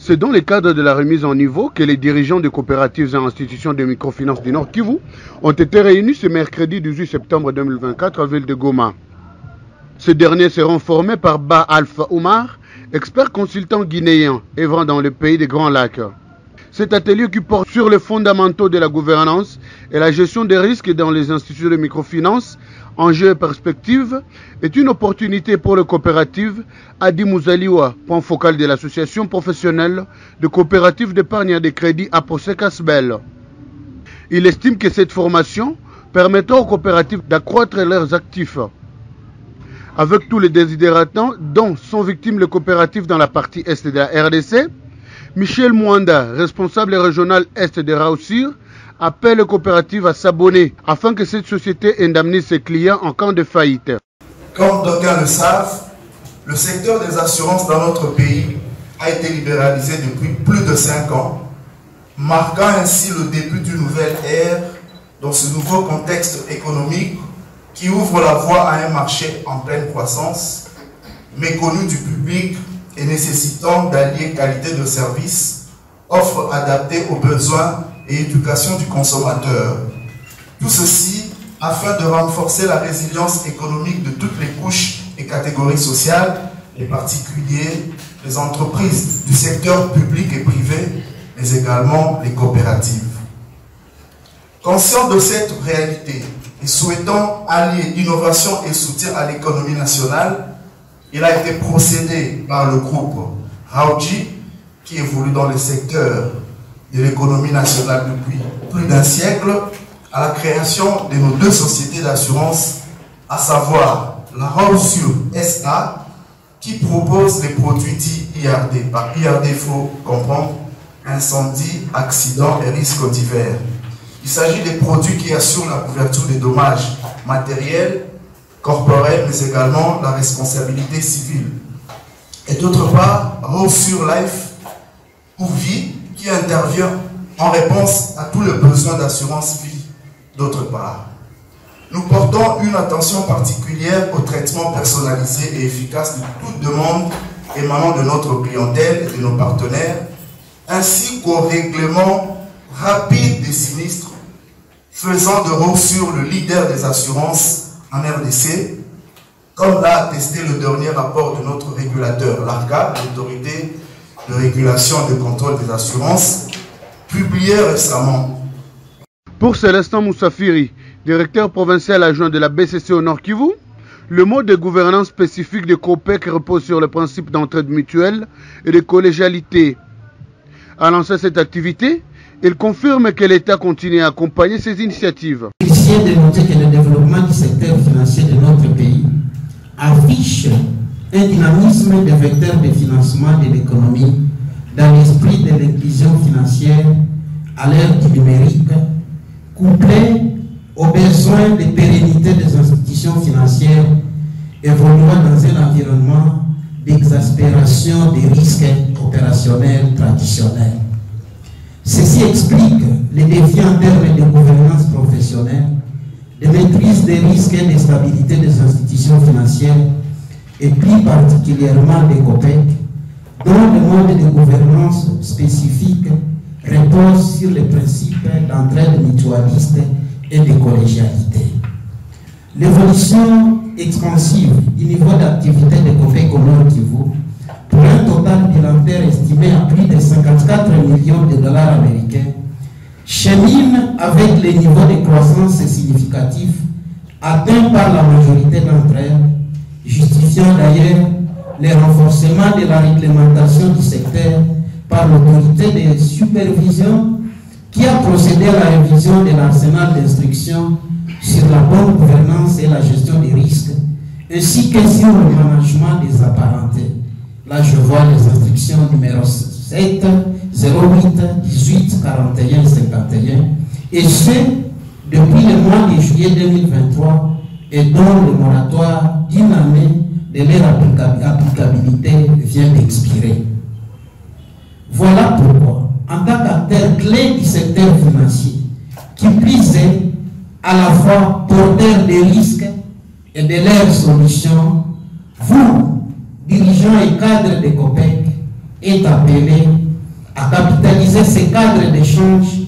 C'est dans le cadre de la remise en niveau que les dirigeants des coopératives et institutions de microfinance du Nord Kivu ont été réunis ce mercredi 18 septembre 2024 à ville de Goma. Ces derniers seront formés par Ba Alpha Oumar, expert consultant guinéen œuvrant dans le pays des Grands Lacs. Cet atelier qui porte sur les fondamentaux de la gouvernance et la gestion des risques dans les institutions de microfinance, enjeux et perspectives, est une opportunité pour les coopératives. Adi Mouzaliwa, point focal de l'association professionnelle de coopératives d'épargne et de crédit Aposé Casbel. Il estime que cette formation permettra aux coopératives d'accroître leurs actifs. Avec tous les désidératants dont sont victimes les coopératives dans la partie est de la RDC, Michel Mwanda, responsable régional est de Raoussir, appelle les coopératives à s'abonner afin que cette société indemnise ses clients en cas de faillite. Comme d'aucuns le savent, le secteur des assurances dans notre pays a été libéralisé depuis plus de 5 ans, marquant ainsi le début d'une nouvelle ère dans ce nouveau contexte économique qui ouvre la voie à un marché en pleine croissance, méconnu du public et nécessitant d'allier qualité de service, offre adaptée aux besoins et éducation du consommateur. Tout ceci afin de renforcer la résilience économique de toutes les couches et catégories sociales, les particuliers, les entreprises du secteur public et privé, mais également les coopératives. Conscient de cette réalité et souhaitant allier innovation et soutien à l'économie nationale, il a été procédé par le groupe Raoudji, qui évolue dans le secteur de l'économie nationale depuis plus d'un siècle, à la création de nos 2 sociétés d'assurance, à savoir la Raoussir SA, qui propose les produits dits IRD. Par IRD, il faut comprendre incendie, accident et risques divers. Il s'agit des produits qui assurent la couverture des dommages matériels, corporels, mais également la responsabilité civile. Et d'autre part, Raoussir Life ou Vie, qui intervient en réponse à tous les besoins d'assurance vie. D'autre part, nous portons une attention particulière au traitement personnalisé et efficace de toute demande émanant de notre clientèle et de nos partenaires, ainsi qu'au règlement rapide des sinistres, faisant de Raoussir le leader des assurances en RDC, comme l'a attesté le dernier rapport de notre régulateur, l'ARCA, l'autorité de régulation et de contrôle des assurances, publié récemment. Pour Célestin Moussafiri, directeur provincial adjoint de la BCC au Nord Kivu, le mode de gouvernance spécifique de COPEC repose sur le principe d'entraide mutuelle et de collégialité. À lancer cette activité, il confirme que l'État continue à accompagner ces initiatives. Il vient de noter que le développement du secteur financier de notre pays affiche un dynamisme de vecteur de financement de l'économie dans l'esprit de l'inclusion financière à l'ère du numérique, couplé aux besoins de pérennité des institutions financières évoluant dans un environnement d'exaspération des risques opérationnels traditionnels. Ceci explique les défis en termes de gouvernance professionnelle, de maîtrise des risques et de stabilité des institutions financières, et plus particulièrement des COPEC, dont le mode de gouvernance spécifique repose sur les principes d'entraide mutualiste et de collégialité. L'évolution expansive du niveau d'activité des COPEC au Nord Kivu, pour un total bilantaire estimé à plus de 54 millions de dollars américains, chemine avec les niveaux de croissance significatifs atteints par la majorité d'entre elles, justifiant d'ailleurs le renforcement de la réglementation du secteur par l'autorité de supervision qui a procédé à la révision de l'arsenal d'instructions sur la bonne gouvernance et la gestion des risques, ainsi que sur le management des apparentés. Là, je vois les instructions numéro 7, 08, 18, 41, 51, et ce, depuis le mois de juillet 2023, et dont le moratoire d'une année de leur applicabilité vient d'expirer. Voilà pourquoi, en tant qu'acteur clé du secteur financier, qui puisse à la fois porteur des risques et de leurs solutions, vous, dirigeants et cadres de COPEC, est appelé à capitaliser ces cadres d'échange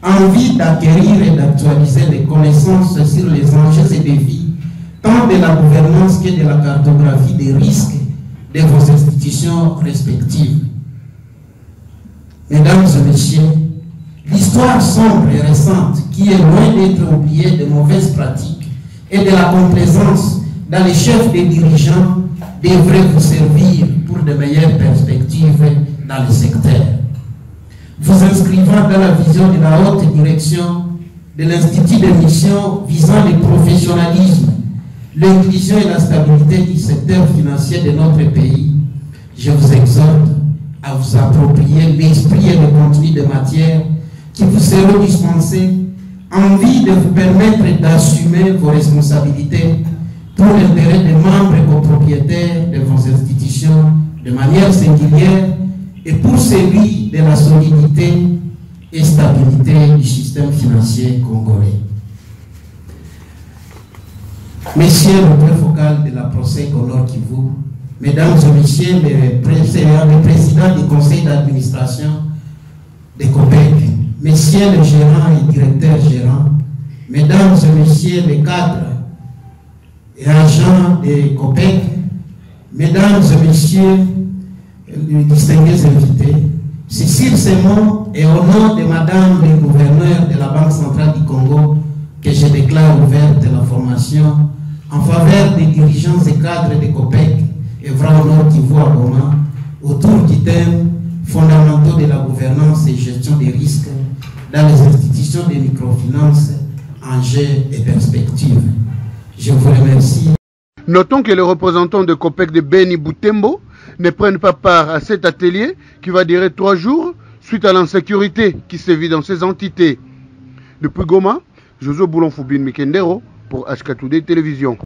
en vue d'acquérir et d'actualiser les connaissances sur les enjeux et défis, tant de la gouvernance que de la cartographie des risques de vos institutions respectives. Mesdames et messieurs, l'histoire sombre et récente, qui est loin d'être oubliée de mauvaises pratiques et de la complaisance dans les chefs des dirigeants, devrait vous servir pour de meilleures perspectives dans le secteur. Vous inscrivant dans la vision de la haute direction de l'Institut de mission visant le professionnalisme, l'inclusion et la stabilité du secteur financier de notre pays, je vous exhorte à vous approprier l'esprit et le contenu de matière qui vous seront dispensés en vue de vous permettre d'assumer vos responsabilités pour l'intérêt des membres et copropriétaires de vos institutions de manière singulière et pour celui de la solidité et stabilité du système financier congolais. Messieurs le point focal de la procès au Nord Kivu, Mesdames et Messieurs les présidents du conseil d'administration de COPEC, Messieurs les gérants et directeurs gérants, Mesdames et Messieurs les cadres et agents de COPEC, Mesdames et Messieurs les distingués invités, c'est sur ces mots et au nom de Madame le gouverneur de la Banque centrale du Congo que je déclare ouverte la formation en faveur des dirigeants et cadres de COPEC et au Nord Kivu à Goma autour du thème fondamentaux de la gouvernance et gestion des risques dans les institutions de microfinance, enjeux et perspectives. Je vous remercie. Notons que les représentants de COPEC de Beni Butembo ne prennent pas part à cet atelier qui va durer 3 jours suite à l'insécurité qui sévit dans ces entités. Depuis Goma, Josué Boulon-Foubine Mikendero pour HK2D Télévision.